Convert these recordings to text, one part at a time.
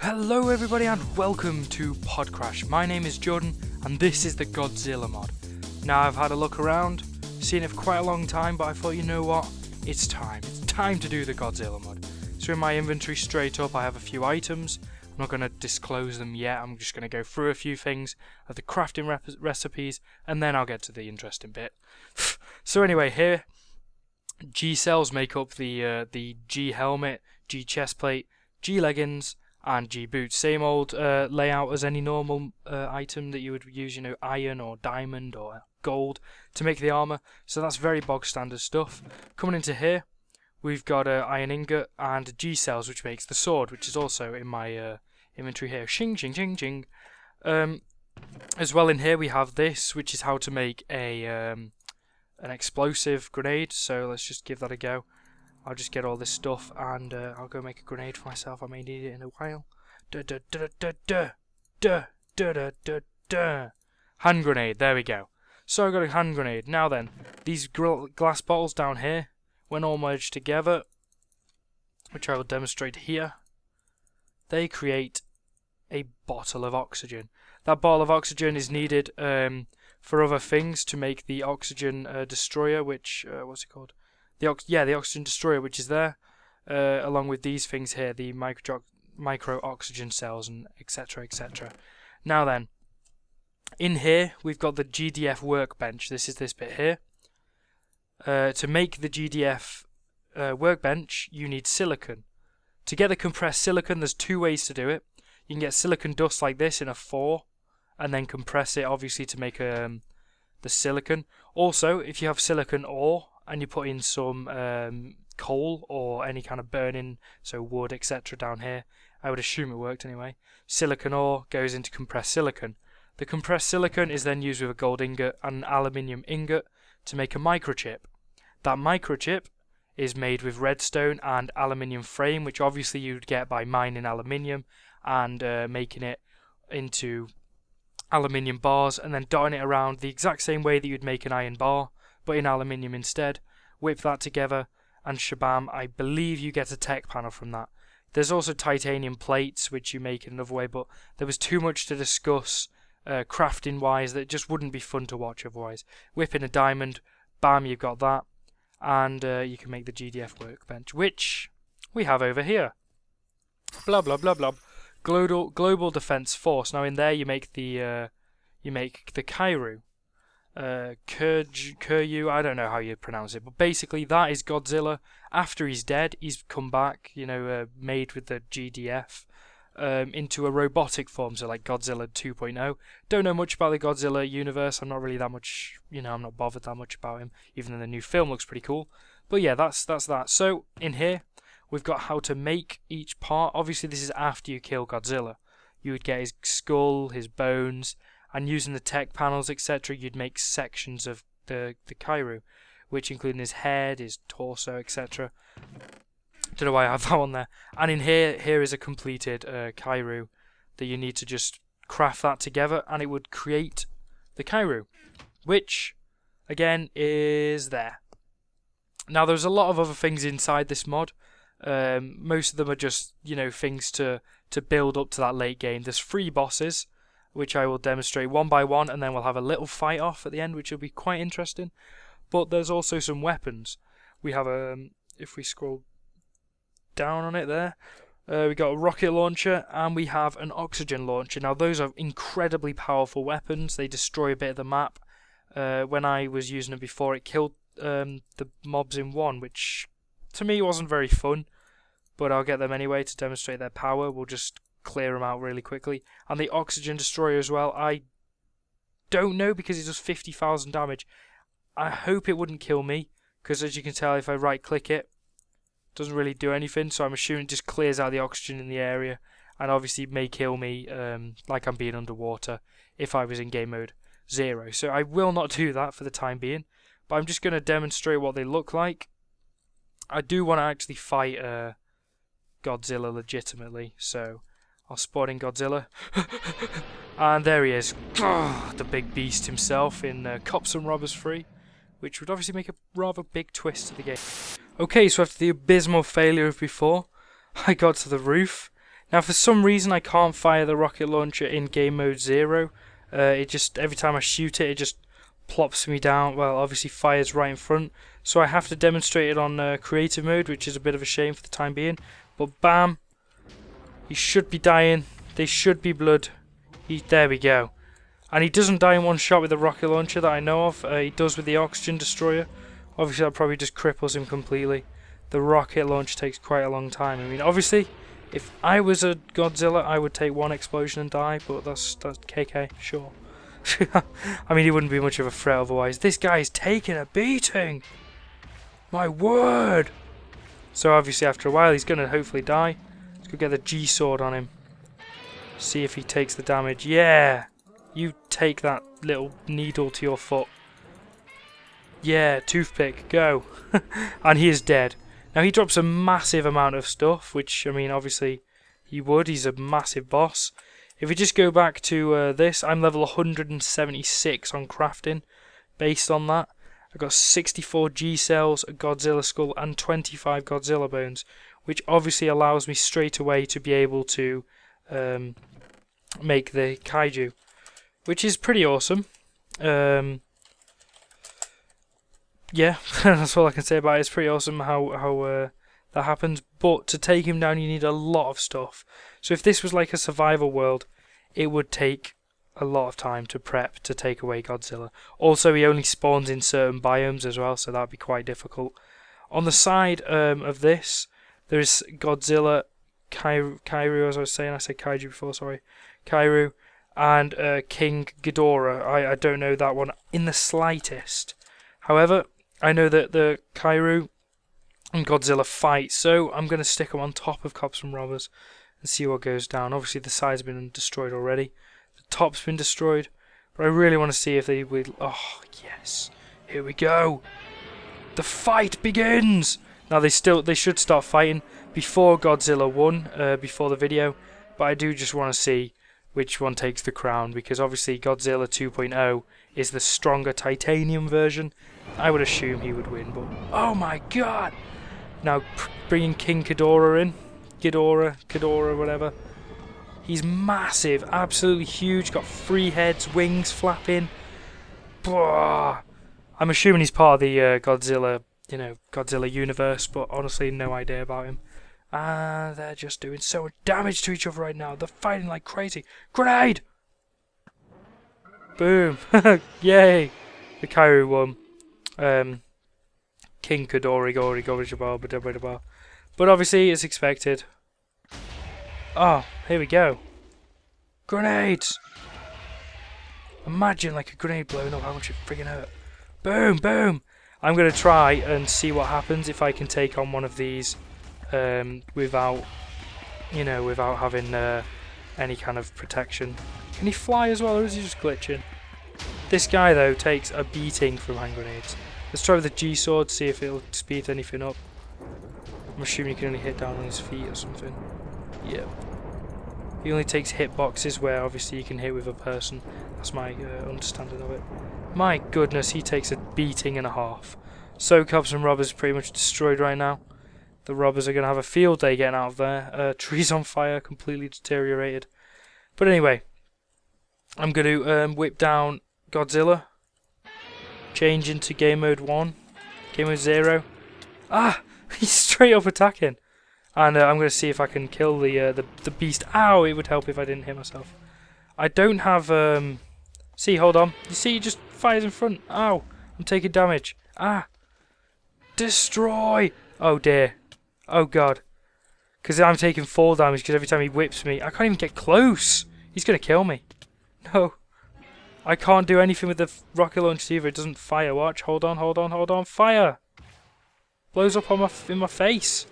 Hello everybody and welcome to Podcrash. My name is Jordan and this is the Godzilla mod. Now I've had a look around, seen it for quite a long time, but I thought, you know what, it's time to do the Godzilla mod. So in my inventory straight up I have a few items. I'm not going to disclose them yet, I'm just going to go through a few things of the crafting recipes and then I'll get to the interesting bit. So anyway, here G cells make up the G helmet, G chestplate, G leggings and G boots. Same old layout as any normal item that you would use, you know, iron or diamond or gold to make the armor. So that's very bog standard stuff. Coming into here, we've got iron ingot and G cells, which makes the sword, which is also in my inventory here. Shing, shing, shing, shing. As well in here we have this, which is how to make a an explosive grenade. So let's just give that a go. I'll just get all this stuff and I'll go make a grenade for myself. I may need it in a while. Hand grenade, there we go. So I got a hand grenade. Now then, these glass bottles down here, when all merged together, which I will demonstrate here, they create a bottle of oxygen. That bottle of oxygen is needed for other things to make the oxygen destroyer, which, what's it called? The oxygen destroyer, which is there, along with these things here, the micro oxygen cells, and etc. etc. Now then, in here we've got the GDF workbench. This is this bit here. To make the GDF workbench, you need silicon. To get the compressed silicon, there's two ways to do it. You can get silicon dust like this in a 4, and then compress it, obviously, to make the silicon. Also, if you have silicon ore, and you put in some coal or any kind of burning, so wood, etc. down here, I would assume it worked anyway. Silicon ore goes into compressed silicon. The compressed silicon is then used with a gold ingot and an aluminium ingot to make a microchip. That microchip is made with redstone and aluminium frame, which obviously you'd get by mining aluminium and making it into aluminium bars and then dotting it around the exact same way that you'd make an iron bar, but in aluminium instead. Whip that together and shabam, I believe you get a tech panel from that. There's also titanium plates which you make in another way, but there was too much to discuss crafting wise that just wouldn't be fun to watch otherwise. Whip in a diamond, bam, you've got that, and you can make the GDF workbench, which we have over here. Blah blah blah blah. Global Defense Force. Now in there you make the Kiryu. Kiryu, I don't know how you pronounce it, but basically that is Godzilla. After he's dead, he's come back, you know, made with the GDF, into a robotic form, so like Godzilla 2.0. Don't know much about the Godzilla universe. I'm not really that much, you know, I'm not bothered that much about him, even though the new film looks pretty cool. But yeah, that's that. So in here, we've got how to make each part. Obviously, this is after you kill Godzilla. You would get his skull, his bones, and using the tech panels, etc., you'd make sections of the Kiryu, which include his head, his torso, etc. Don't know why I have that on there. And in here is a completed Kiryu that you need to just craft that together, and it would create the Kiryu, which again is there. Now there's a lot of other things inside this mod. Most of them are just, you know, things to build up to that late game. There's 3 bosses, which I will demonstrate one by one, and then we'll have a little fight off at the end, which will be quite interesting. But there's also some weapons. We have if we scroll down on it there, we got a rocket launcher and we have an oxygen launcher. Now those are incredibly powerful weapons. They destroy a bit of the map. When I was using them before, it killed the mobs in 1, which to me wasn't very fun, but I'll get them anyway to demonstrate their power. We'll just clear them out really quickly. And the oxygen destroyer as well, I don't know, because it does 50,000 damage. I hope it wouldn't kill me, because as you can tell, if I right click it, it doesn't really do anything, so I'm assuming it just clears out the oxygen in the area, and obviously it may kill me like I'm being underwater if I was in game mode 0. So I will not do that for the time being, but I'm just going to demonstrate what they look like. I do want to actually fight Godzilla legitimately, so I'll spawn in Godzilla. And there he is. The big beast himself in Cops and Robbers 3, which would obviously make a rather big twist to the game. Okay, so after the abysmal failure of before, I got to the roof. Now, for some reason, I can't fire the rocket launcher in game mode 0. It just, every time I shoot it, it just plops me down. Well, obviously fires right in front. So I have to demonstrate it on creative mode, which is a bit of a shame for the time being. But bam! He should be dying. They should be blood. There we go. And he doesn't die in one shot with the rocket launcher that I know of. He does with the oxygen destroyer. Obviously, that probably just cripples him completely. The rocket launch takes quite a long time. I mean, obviously, if I was a Godzilla, I would take one explosion and die, but that's KK, sure. I mean, he wouldn't be much of a threat otherwise. This guy's taking a beating! My word! So obviously, after a while, he's going to hopefully die. Let's go get the G-sword on him. See if he takes the damage. Yeah! You take that little needle to your foot. Yeah, toothpick, go! And he is dead. Now he drops a massive amount of stuff, which, I mean, obviously he would. He's a massive boss. If we just go back to this, I'm level 176 on crafting. Based on that, I've got 64 G cells, a Godzilla skull, and 25 Godzilla bones, which obviously allows me straight away to be able to make the kaiju, which is pretty awesome. Yeah, that's all I can say about it. It's pretty awesome how that happens. But to take him down, you need a lot of stuff. So if this was like a survival world, it would take a lot of time to prep to take away Godzilla. Also, he only spawns in certain biomes as well, so that would be quite difficult. On the side of this, there's Godzilla, Kiryu, as I was saying. I said Kaiju before, sorry. Kiryu, and King Ghidorah. I don't know that one in the slightest. However, I know that the Kiryu and Godzilla fight, so I'm going to stick them on top of Cops and Robbers and see what goes down. Obviously, the side's been destroyed already. The top's been destroyed, but I really want to see if they will. Oh, yes. Here we go. The fight begins! Now, they should start fighting before Godzilla won, before the video, but I do just want to see which one takes the crown, because obviously Godzilla 2.0 is the stronger titanium version. I would assume he would win, but oh my god! Now bringing King Ghidorah in, Ghidorah, whatever. He's massive, absolutely huge. Got 3 heads, wings flapping. Blah. I'm assuming he's part of the Godzilla, Godzilla universe, but honestly, no idea about him. They're just doing so much damage to each other right now. They're fighting like crazy. Grenade! Boom! Yay! The Kiryu won. King Ghidorah, but obviously it's expected. Oh, here we go. Grenades! Imagine like a grenade blowing up, how much it friggin' hurt. Boom, boom! I'm gonna try and see what happens if I can take on one of these without having any kind of protection. Can he fly as well, or is he just glitching? This guy though takes a beating from hand grenades. Let's try with the G-sword, see if it'll speed anything up. I'm assuming you can only hit down on his feet or something. Yeah. He only takes hitboxes where obviously you can hit with a person. That's my understanding of it. My goodness, he takes a beating and a half. So Cops and Robbers pretty much destroyed right now. The robbers are going to have a field day getting out of there. Trees on fire, completely deteriorated. But anyway, I'm going to whip down Godzilla. Change into game mode 1. Game mode 0. Ah! He's straight up attacking. And I'm going to see if I can kill the beast. Ow! It would help if I didn't hit myself. I don't have... See, hold on. You see, he just fires in front. Ow! I'm taking damage. Ah! Destroy! Oh dear. Oh god. Because I'm taking fall damage because every time he whips me, I can't even get close. He's going to kill me. No. I can't do anything with the rocket launcher either. It doesn't fire. Watch. Hold on. Fire! Blows up on in my face.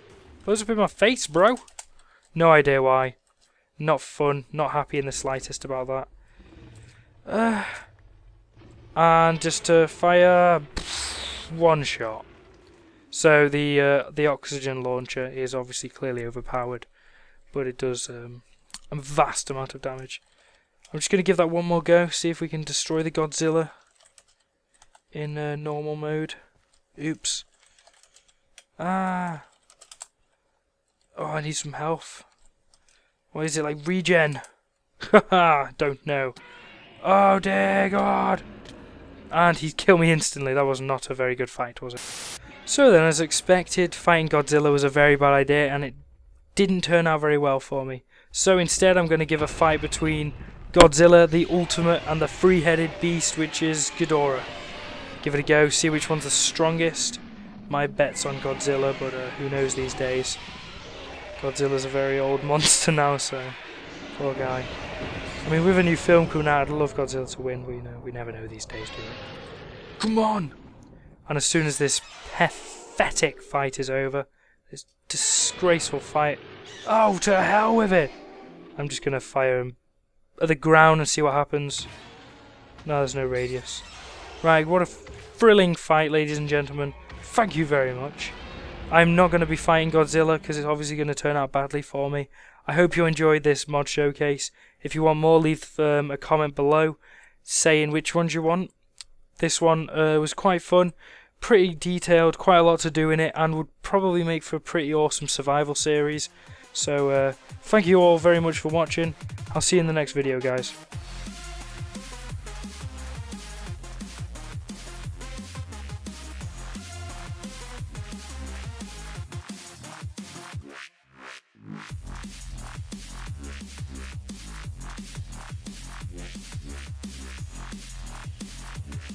Blows up in my face, bro. No idea why. Not fun. Not happy in the slightest about that. And just to fire one shot. So the oxygen launcher is obviously clearly overpowered, but it does a vast amount of damage. I'm just going to give that one more go, see if we can destroy the Godzilla in normal mode. Oops. Ah. Oh, I need some health. What is it, like regen? Haha, don't know. Oh dear God! And he killed me instantly. That was not a very good fight, was it? So then, as expected, fighting Godzilla was a very bad idea, and it didn't turn out very well for me. So instead, I'm going to give a fight between Godzilla, the ultimate, and the three-headed beast, which is Ghidorah. Give it a go, see which one's the strongest. My bet's on Godzilla, but who knows these days. Godzilla's a very old monster now, so poor guy. I mean, with a new film coming out, I'd love Godzilla to win, but you know, we never know these days, do we? Come on! And as soon as this pathetic fight is over, this disgraceful fight, oh, to hell with it! I'm just gonna fire him at the ground and see what happens. No, there's no radius. Right, what a thrilling fight, ladies and gentlemen. Thank you very much. I'm not going to be fighting Godzilla because it's obviously going to turn out badly for me. I hope you enjoyed this mod showcase. If you want more, leave a comment below saying which ones you want. This one was quite fun, pretty detailed, quite a lot to do in it, and would probably make for a pretty awesome survival series. So thank you all very much for watching. I'll see you in the next video, guys.